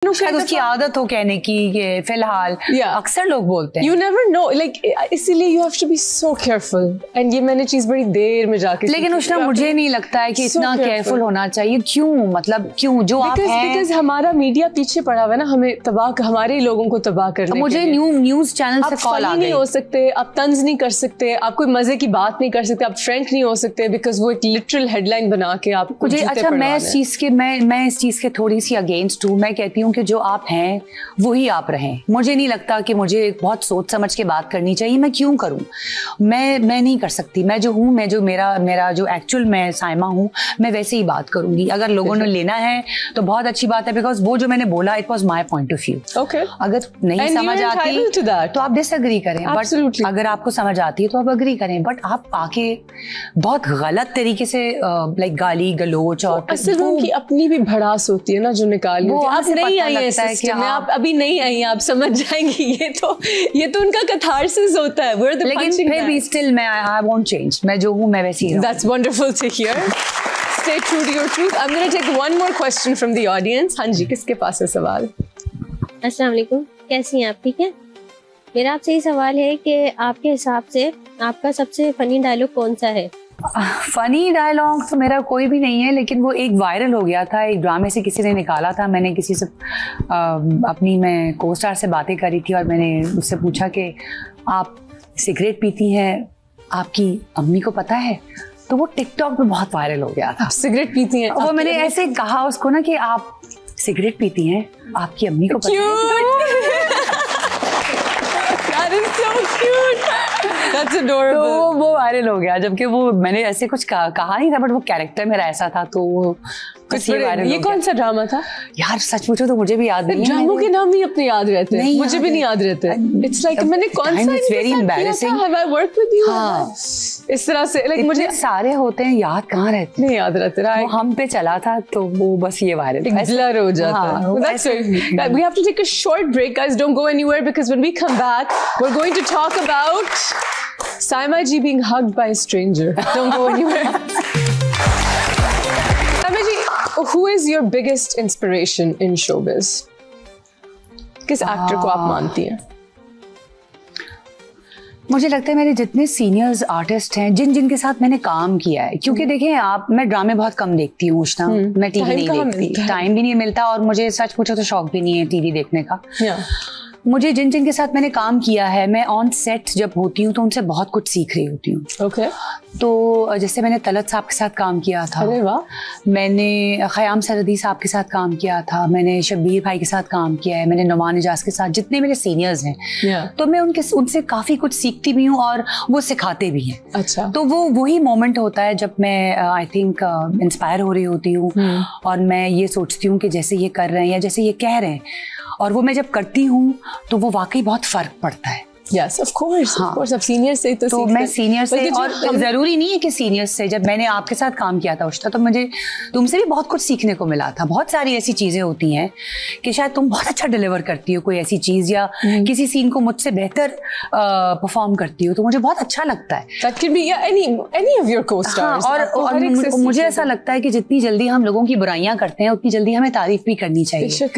शायद उसकी आदत हो कहने की कि फिलहाल अक्सर लोग बोलते हैं यू नेवर नो लाइक इसीलिए you have to be so careful and ये मैंने चीज बड़ी देर में जाके लेकिन उष्णा मुझे नहीं लगता है कि इतना केयरफुल होना चाहिए क्यों मतलब क्यों जो आप हैं बिकॉज हमारा मीडिया पीछे पड़ा हुआ है ना हमें तबाह हमारे लोगों को तबाह करने मुझे न्यूज चैनल से कॉल आ गई नहीं हो सकते आप तंज नहीं कर सकते आप कोई मजे की बात नहीं कर सकते आप फ्रेंक नहीं हो सकते बिकॉज वो एक लिटरल हेडलाइन बना के आप मुझे अच्छा मैं इस चीज के थोड़ी सी अगेंस्ट हूँ। मैं कहती हूँ कि जो आप हैं वही आप रहें। मुझे नहीं लगता कि मुझे बहुत सोच समझ के बात करनी चाहिए। मैं क्यों करूं? मैं नहीं कर सकती। मैं जो हूं, मैं जो मेरा जो एक्चुअल मैं साइमा हूं, मैं वैसे ही बात करूंगी। अगर लोगों ने लेना है तो बहुत अच्छी बात है बिकॉज वो जो मैंने बोला it was my point of view. अगर नहीं समझ आती तो आप डिसएग्री करें, बट अगर आपको समझ आती है तो आप अग्री करें। बट आप आके बहुत गलत तरीके से लाइक गाली गलोच और असल में उनकी अपनी भी भड़ास होती है ना जो निकाली वो आप नहीं आई है सिस्टम में, आप अभी नहीं आई, आप समझ जाएंगी। ये तो उनका कैथारसिस होता है। लेकिन फिर भी स्टिल मैं आई वोंट चेंज। मैं जो हूं मैं वैसी ही रहूं। That's wonderful to hear. Stay true to your truth. I'm going to take one more question from the audience. हाँ जी, किसके पास है सवाल? अस्सलाम वालेकुम, कैसी हैं आप? ठीक है। मेरा आपसे ये सवाल है कि आपके हिसाब से आपका सबसे फनी डायलॉग कौन सा है? फनी डायलॉग तो मेरा कोई भी नहीं है, लेकिन वो एक वायरल हो गया था, एक ड्रामे से किसी ने निकाला था। मैंने किसी से अपनी मैं को स्टार से बातें करी थी और मैंने उससे पूछा कि आप सिगरेट पीती हैं, आपकी अम्मी को पता है? तो वो टिकटॉक पे बहुत वायरल हो गया था। सिगरेट पीती हैं? वो मैंने ऐसे कहा उसको ना कि आप सिगरेट पीती हैं, आपकी अम्मी को पता है? That is so cute. That's adorable. तो वो वायरल हो गया, जबकि वो मैंने ऐसे कुछ कहा नहीं था, बट वो कैरेक्टर मेरा ऐसा था तो ये कौन सा ड्रामा था यार? सच पूछो तो मुझे भी याद नहीं है। ड्रामों के नाम ही अपने याद रहते हैं, मुझे भी नहीं याद रहते। इट्स लाइक मैंने कौन सा very embarrassing have I worked with you इस तरह से लाइक मुझे सारे होते हैं, याद कहाँ रहते? नहीं याद रहते। वो हम पे चला था तो वो बस ये वायरल ब्लर हो जाता है। That's right. We have to take a short break, guys. Don't go anywhere because when we come back, we're going to talk about Saima ji being hugged by a stranger. Don't go anywhere. Saima ji, who is your biggest inspiration in showbiz? किस actor को आप मानती हैं? मुझे लगता है मेरे जितने सीनियर्स आर्टिस्ट हैं जिनके साथ मैंने काम किया है, क्योंकि देखें मैं ड्रामे बहुत कम देखती हूँ उष्णा, मैं टीवी नहीं देखती, टाइम भी नहीं मिलता और मुझे सच पूछो तो शौक भी नहीं है टीवी देखने का। मुझे जिनके साथ मैंने काम किया है, मैं ऑन सेट जब होती हूँ तो उनसे बहुत कुछ सीख रही होती हूँ। तो जैसे मैंने तलत साहब के साथ काम किया था, अरे वाह। मैंने ख़याम सरदी साहब के साथ काम किया था, मैंने शब्बीर भाई के साथ काम किया है, मैंने नुमान इजाज के साथ, जितने मेरे सीनियर्स हैं तो मैं उनसे काफ़ी कुछ सीखती भी हूँ और वो सिखाते भी हैं। अच्छा। तो वो वही मोमेंट होता है जब मैं आई थिंक इंस्पायर हो रही होती हूँ और मैं ये सोचती हूँ कि जैसे ये कर रहे हैं या जैसे ये कह रहे हैं, और वो मैं जब करती हूँ तो वो वाकई बहुत फर्क पड़ता है। Yes, of course, of course. अब सीनियर से तो मैं सीनियर से, और जरूरी नहीं है कि सीनियर से, जब मैंने आपके साथ काम किया था उष्णा तो मुझे तुमसे भी बहुत कुछ सीखने को मिला था। बहुत सारी ऐसी चीजें होती हैं कि शायद तुम बहुत अच्छा डिलीवर करती हो कोई ऐसी चीज, या किसी सीन को मुझसे बेहतर परफॉर्म करती हो, तो मुझे बहुत अच्छा लगता है। That could be any of your co-stars. और मुझे ऐसा लगता है कि जितनी जल्दी हम लोगों की बुराइयां करते हैं उतनी जल्दी हमें तारीफ भी करनी चाहिए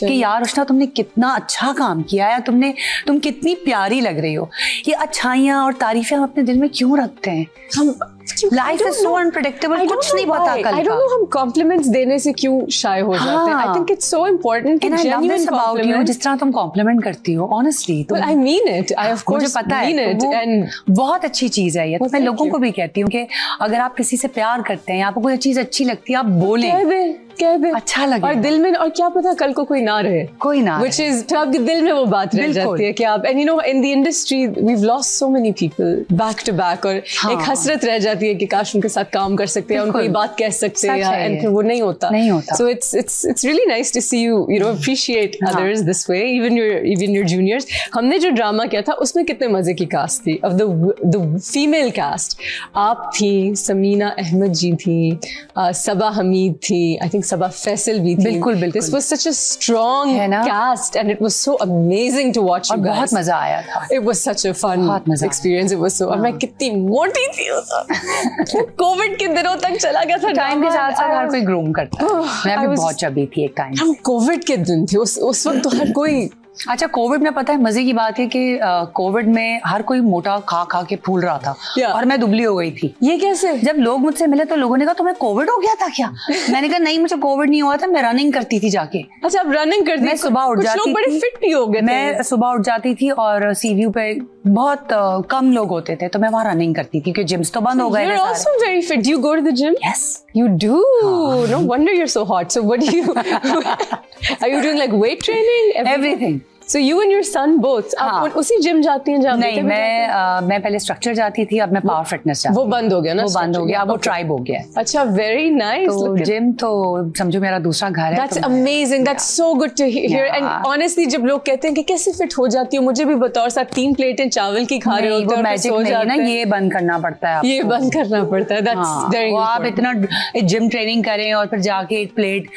कि यार उष्णा तुमने कितना अच्छा काम किया है, तुम कितनी प्यारी लग रही हो। ये अच्छाइयाँ और तारीफें हम अपने दिल में क्यों रखते हैं? हम लाइफ इज सो अनप्रेडिक्टेबल, कुछ नहीं पता कल का। I don't know हम कॉम्प्लीमेंट्स देने से क्यों शाय हो जाते हैं। I think it's so important कि genuine compliment, जिस तरह तुम कॉम्प्लीमेंट करती हो honestly, well I mean it, I of course mean it, and बहुत अच्छी चीज है ये। तो मैं लोगों को भी कहती हूँ कि अगर आप किसी से प्यार करते हैं, आपको कोई चीज अच्छी लगती है, आप बोलें, कह दे, अच्छा लगे और दिल में, और क्या पता कल को कोई ना रहे, which is तो आपके दिल में वो बात रह जाती है कि आप, and you know in the industry we've lost so many people back to back, और एक हसरत रह जाती है कि काश उनके साथ काम कर सकते हैं, उनको ये बात कह सकते हैं, and फिर वो नहीं होता। So it's really nice to see you know appreciate others this way, even your juniors। हमने जो ड्रामा किया था उसमें कितने मजे की कास्ट थी, of the female cast। आप थी, समीना अहमद जी थी, सबा हमीद थी, I think सबा फैसल भी थी. बिल्कुल बिल्कुल. This was such a strong है ना? cast and it was so amazing to watch. और you बहुत guys. मजा आया था. It was such a fun experience. It was so. और मैं कितनी मोटी थी कोविड के दिनों तक चला गया था. टाइम के साथ साथ हर कोई ग्रूम करता है. मैं भी बहुत चबी थी एक टाइम. हम कोविड के दिन थे उस वक्त तो हर कोई. अच्छा, कोविड में पता है मजे की बात है कि कोविड में हर कोई मोटा खा खा के फूल रहा था. और मैं दुबली हो गई थी. ये कैसे? जब लोग मुझसे मिले तो लोगों ने कहा तुम्हें कोविड हो गया था क्या? मैंने कहा नहीं, मुझे कोविड नहीं हुआ था, मैं रनिंग करती थी जाके. अच्छा, आप रनिंग करती थी? मैं सुबह उठ जाती थी. बड़े फिट भी हो गए. मैं सुबह उठ जाती थी और सी व्यू पे बहुत कम लोग होते थे तो मैं वहाँ रनिंग करती थी क्योंकि जिम्स तो बंद हो गए. You're also very fit. Do you go to the gym? Yes. You do? No wonder you're so hot. So what do you... Are you doing like weight training? Everything. So you and your son both. आप उसी gym जाती हैं जहाँ? नहीं, मैं पहले structure जाती थी, अब मैं पावर फिटनेस जाती. वो बंद हो गया ना? वो बंद हो गया, अब वो ट्राइब हो गया. अच्छा, very nice. तो जिम तो समझो मेरा दूसरा घर है. That's amazing. That's so good to hear. And honestly, जब लोग कहते हैं कि कैसे फिट हो जाती हो, मुझे भी बताओ. और साथ 3 प्लेटें चावल की खा रहे होते हैं. मैजिक नहीं है ना, ये बंद करना पड़ता है. ये बंद करना पड़ता है. That's very important. आप इतना जिम ट्रेनिंग करें और फिर जाके 1 प्लेट.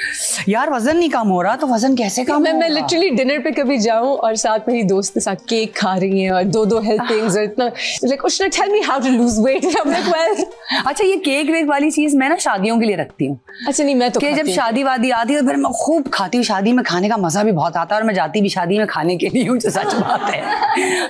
यार वजन नहीं कम हो रहा तो वजन कैसे कम होगा? मैं लिटरली डिनर पे कभी जाऊं और साथ में दोस्त के साथ केक खा रही हैं और 2 हेल्पिंग्स और इतना like Ushna tell me how to lose weight. Well अच्छा, ये केक वेक वाली चीज मैं ना शादियों के लिए रखती हूँ. अच्छा, नहीं मैं तो जब शादी वादी आती है फिर मैं खूब खाती हूँ. शादी में खाने का मजा भी बहुत आता है और मैं जाती भी शादी में खाने के लिए हूँ, जो सच बात है.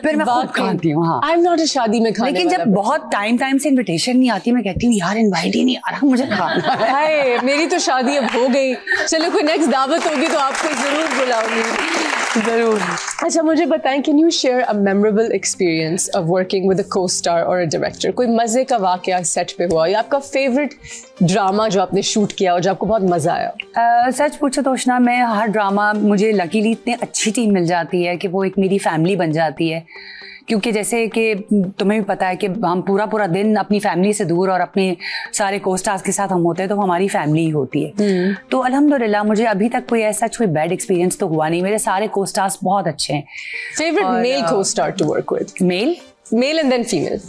फिर मैं खूब खाती हूँ. हाँ, आई एम नॉट अ शादी में खाने. लेकिन जब बहुत टाइम से इनविटेशन नहीं आती मैं कहती हूँ यार इनवाइट ही नहीं आ रहा, मुझे खाना है. मेरी तो शादी अब हो गई. चलो कोई नेक्स्ट दावत होगी तो आपको जरूर बुलाऊंगी. जरूर. अच्छा, मुझे बताएं, can you share a memorable experience of working with a co-star और अ डायरेक्टर? कोई मजे का वाकया सेट पे हुआ या आपका फेवरेट ड्रामा जो आपने शूट किया और जो आपको बहुत मजा आया? सच पूछो तो उशना, मैं हर ड्रामा मुझे लकीली इतनी अच्छी टीम मिल जाती है कि वो एक मेरी फैमिली बन जाती है. क्योंकि जैसे कि तुम्हें भी पता है कि हम पूरा दिन अपनी फैमिली से दूर और अपने सारे को-स्टार्स के साथ हम होते हैं तो हमारी फैमिली ही होती है. तो अल्हम्दुलिल्लाह मुझे अभी तक कोई ऐसा कोई बैड एक्सपीरियंस तो हुआ नहीं. मेरे सारे को-स्टार्स बहुत अच्छे हैं. Favourite male co-star to work with? Male and then female.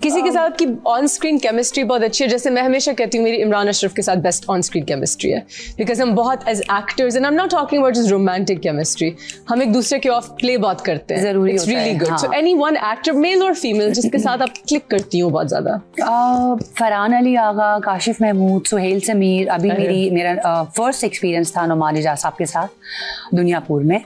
किसी के साथ की ऑन स्क्रीन केमिस्ट्री बहुत अच्छी है. जैसे मैं हमेशा कहती हूँ मेरी इमरान अशरफ के साथ बेस्ट ऑन स्क्रीन केमिस्ट्री है. बिकॉज हम बहुत as actors and I am not talking about just romantic chemistry, हम एक दूसरे के ऑफ प्ले बहुत करते हैं. जरूरी it's really good. So any one actor male और फीमेल जिसके साथ आप क्लिक करती हो बहुत ज्यादा? फरहान अली आगा, काशिफ महमूद, सुहेल समीर. अभी मेरा फर्स्ट एक्सपीरियंस था नुमान इजाज साहब के साथ दुनियापुर में,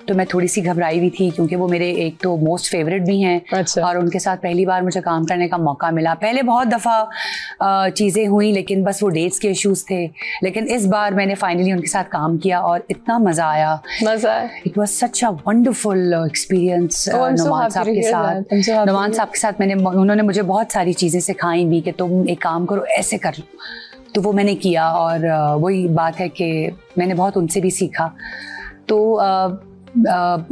तो मैं थोड़ी सी घबराई हुई थी क्योंकि वो मेरे एक तो मोस्ट फेवरेट भी हैं. अच्छा. और उनके साथ पहली बार मुझे काम करने का मौका मिला. पहले बहुत दफ़ा चीज़ें हुई लेकिन बस वो डेट्स के इश्यूज थे. लेकिन इस बार मैंने फाइनली उनके साथ काम किया और इतना मज़ा आया. It was such a wonderful experience Numan साहब के साथ. नुमान साहब के साथ उन्होंने मुझे बहुत सारी चीज़ें सिखाई भी कि तुम एक काम करो, ऐसे कर लो. तो वो मैंने किया और वही बात है कि मैंने बहुत उनसे भी सीखा. तो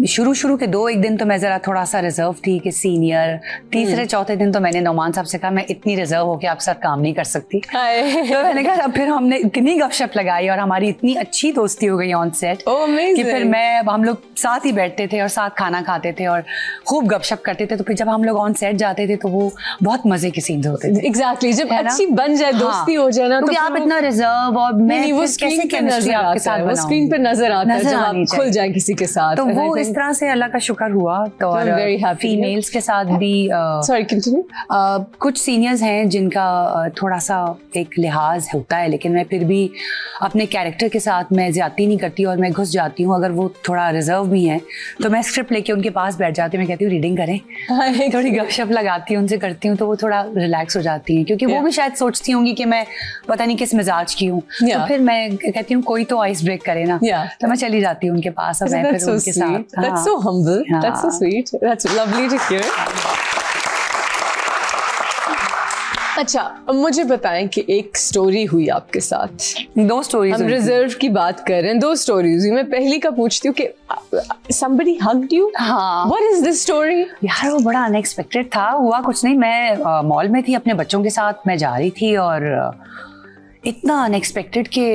शुरू के 2-1 दिन तो मैं ज़रा थोड़ा सा रिजर्व थी कि सीनियर. तीसरे चौथे दिन तो मैंने नौमान साहब से कहा मैं इतनी रिजर्व होकर आपके साथ काम नहीं कर सकती. तो मैंने कहा फिर हमने इतनी गपशप लगाई और हमारी इतनी अच्छी दोस्ती हो गई ऑन सेट कि फिर हम लोग साथ ही बैठते थे और साथ खाना खाते थे और खूब गपशप करते थे. तो फिर जब हम लोग ऑन सेट जाते थे तो वो बहुत मजे के सीन्स होते थे. एग्जैक्टली. जब अच्छी बन जाए, दोस्ती हो जाए ना, तो आप इतना रिजर्व और मैं कैसे केमिस्ट्री आपके साथ बनाऊं? स्क्रीन पे नजर आता है जब आप खुल जाए किसी के साथ. तो वो इस तरह से अल्लाह का शुक्र हुआ. तो और फीमेल्स के साथ भी सॉरी कंटिन्यू. कुछ सीनियर्स हैं जिनका थोड़ा सा एक लिहाज होता है, लेकिन मैं फिर भी अपने कैरेक्टर के साथ मैं ज्यादती नहीं करती और मैं घुस जाती हूँ. अगर वो थोड़ा रिजर्व भी हैं तो मैं स्क्रिप्ट लेके उनके पास बैठ जाती हूँ. मैं कहती हूँ रीडिंग करें, थोड़ी गपशप लगाती हूँ, उनसे करती हूँ तो वो थोड़ा रिलैक्स हो जाती हैं क्योंकि वो भी शायद सोचती होंगी कि मैं पता नहीं किस मिजाज की हूँ. तो फिर मैं कहती हूँ कोई तो आइस ब्रेक करे ना. तो मैं चली जाती हूँ उनके पास और मैं फिर उनके साथ. That's so humble. That's so sweet. That's lovely to hear. अच्छा, अब मुझे बताएं कि एक स्टोरी हुई आपके साथ. 2 स्टोरीज. हम रिजर्व की बात कर रहे हैं, 2 स्टोरीज हुई. मैं पहली का पूछती हूँ कि somebody hugged you? हाँ. What is this story? यार वो बड़ा अनएक्सपेक्टेड था. हुआ कुछ नहीं, मैं मॉल में थी अपने बच्चों के साथ, मैं जा रही थी और इतना अनएक्सपेक्टेड कि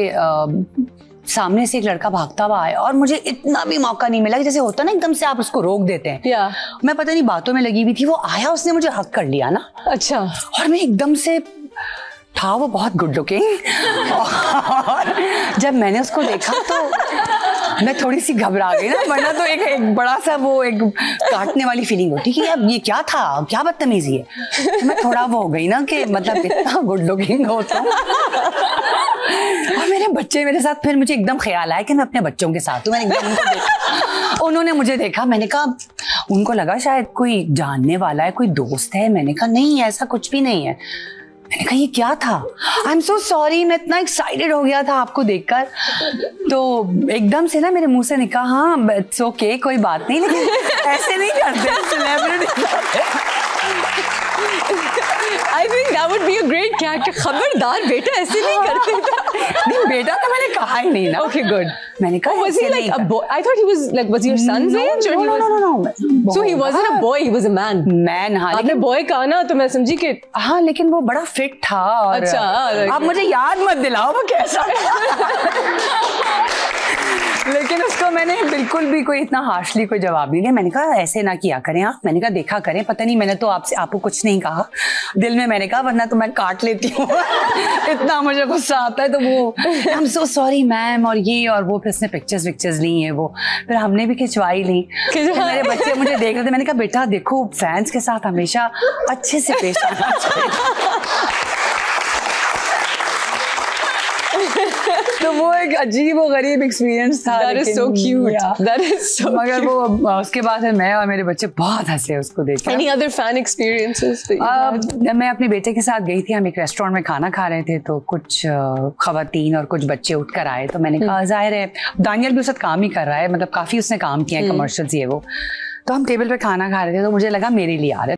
सामने से एक लड़का भागता हुआ आया और मुझे इतना भी मौका नहीं मिला कि जैसे होता ना एकदम से आप उसको रोक देते हैं. मैं पता नहीं बातों में लगी हुई थी, वो आया, उसने मुझे हक कर लिया ना. अच्छा. और मैं एकदम से था वो बहुत गुड लुकिंग और जब मैंने उसको देखा तो मैं थोड़ी सी घबरा गई ना, वरना तो एक बड़ा सा वो एक काटने वाली फीलिंग होती कि अब ये क्या था, क्या बदतमीजी है। तो मैं थोड़ा वो हो गई ना कि मतलब इतना गुड लुकिंग हो तो। और मेरे बच्चे मेरे साथ, फिर मुझे एकदम ख्याल आया कि मैं अपने बच्चों के साथ हूँ। मैंने एकदम उनको देखा, उन्होंने मुझे देखा, मैंने कहा, उनको लगा शायद कोई जानने वाला है, कोई दोस्त है। मैंने कहा नहीं, ऐसा कुछ भी नहीं है। मैंने कहा ये क्या था? आई एम सो सॉरी, मैं इतना एक्साइटेड हो गया था आपको देखकर। तो एकदम से ना मेरे मुंह से निकला, हाँ इट्स ओके, कोई बात नहीं, लेकिन ऐसे नहीं करते celebrity. I think that would be a great character. खबरदार बेटा, ऐसे नहीं करते था। नहीं बेटा तो मैंने कहा ही नहीं ना। Okay, good. मैंने कहा Was he like a boy? I thought he was your son's age? Or he was... No. So he wasn't a boy, he was a man. Man, हाँ। आपने boy कहा ना तो मैं समझी कि हाँ, लेकिन वो बड़ा फिट था। और अच्छा, आप मुझे याद मत दिलाओ वो कैसा लेकिन उसको मैंने बिल्कुल भी कोई इतना हार्शली कोई जवाब नहीं दिया। मैंने कहा ऐसे ना किया करें आप, मैंने कहा देखा करें, पता नहीं मैंने तो आपको कुछ नहीं कहा, दिल में मैंने कहा वरना तो मैं काट लेती हूँ इतना मुझे गुस्सा आता है। तो वो I am so sorry ma'am और ये और वो, फिर उसने पिक्चर्स ली हैं वो, फिर हमने भी खिंचवाई ली। मेरे बच्चे मुझे देख रहे थे, मैंने कहा बेटा देखो फैंस के साथ हमेशा अच्छे से पेश आना चाहिए। तो वो एक अजीब और गरीब एक्सपीरियंस था। That is so cute. That is so मगर cute. वो उसके बाद मैं और मेरे बच्चे बहुत हंसे उसको देख कर। Any other fan experiences that you had? मैं अपने बेटे के साथ गई थी, हम एक रेस्टोरेंट में खाना खा रहे थे, तो कुछ खवातीन और कुछ बच्चे उठ कर आए। तो मैंने कहा जाहिर है दानियल भी उसके साथ काम ही कर रहा है, मतलब काफी उसने काम किया है, कमर्शियल्स ये वो। तो हम टेबल पे खाना खा रहे थे, तो मुझे लगा मेरे लिए आ रहे